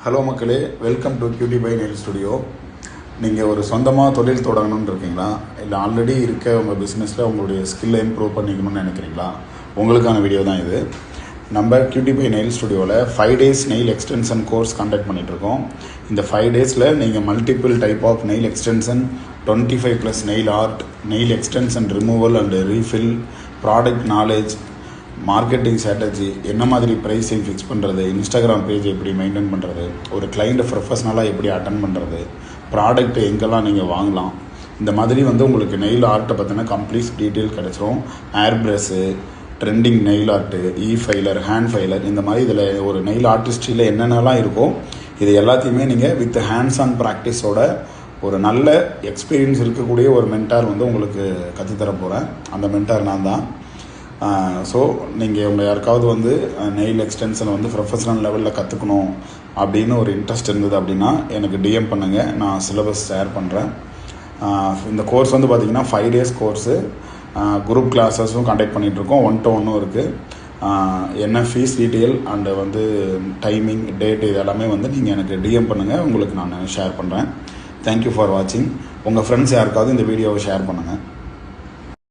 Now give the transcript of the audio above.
Hello மக்களே, welcome to cutie pie nail studio. நீங்கள் ஒரு சொந்தமாக தொழில் தொடங்கணும்னு இருக்கீங்களா, இல்லை ஆல்ரெடி இருக்க உங்கள் பிஸ்னஸில் உங்களுடைய ஸ்கில்லை இம்ப்ரூவ் பண்ணிக்கணும்னு நினைக்கிறீங்களா? உங்களுக்கான வீடியோ தான் இது. நம்ம கியூட்டி பை நெயில் ஸ்டுடியோவில் 5 days nail extension course conduct பண்ணிகிட்ருக்கோம். இந்த 5 daysல நீங்கள் multiple type of nail extension, 25+ nail art, nail extension removal and refill, product knowledge, marketing strategy, என்ன மாதிரி ப்ரைஸிங் ஃபிக்ஸ் பண்ணுறது, இன்ஸ்டாகிராம் பேஜ் எப்படி மெயின்டைன் பண்ணுறது, ஒரு கிளைண்ட்டை ப்ரொஃபஷ்னலாக எப்படி அட்டன் பண்ணுறது, ப்ராடக்ட்டு எங்கெல்லாம் நீங்கள் வாங்கலாம், இந்த மாதிரி உங்களுக்கு நெயில் ஆர்ட்டை பற்றின கம்ப்ளீட் டீட்டெயில் கிடச்சிரும். Air brush, trending nail art, filer, hand filer, இந்த மாதிரி இதில் ஒரு நெயில் ஆர்டிஸ்ட்ரியில் என்னென்னலாம் இருக்கோ இது எல்லாத்தையுமே நீங்கள் வித் ஹேண்ட்ஸ் ஆன் ப்ராக்டிஸோட ஒரு நல்ல எக்ஸ்பீரியன்ஸ் இருக்கக்கூடிய ஒரு மென்டார் உங்களுக்கு கற்றுத்தர போகிறேன். அந்த மென்டார் நான் தான். ஸோ நீங்கள் உங்கள் யாருக்காவது நெயில் எக்ஸ்டென்ஷன் ப்ரொஃபஷனல் லெவலில் கற்றுக்கணும் அப்படின்னு ஒரு இன்ட்ரெஸ்ட் இருந்தது அப்படின்னா எனக்கு டிஎம் பண்ணுங்கள், நான் சிலபஸ் ஷேர் பண்ணுறேன். இந்த கோர்ஸ் பார்த்திங்கன்னா 5 days கோர்ஸு. குரூப் கிளாஸஸும் கண்டக்ட் பண்ணிகிட்ருக்கோம், 1-to-1 இருக்குது. என்ன fees detail and timing, date இது எல்லாமே நீங்கள் எனக்கு டிஎம் பண்ணுங்கள், உங்களுக்கு நான் ஷேர் பண்ணுறேன். தேங்க்யூ ஃபார் வாட்சிங். உங்கள் ஃப்ரெண்ட்ஸ் யாருக்காவது இந்த வீடியோவை ஷேர் பண்ணுங்கள்.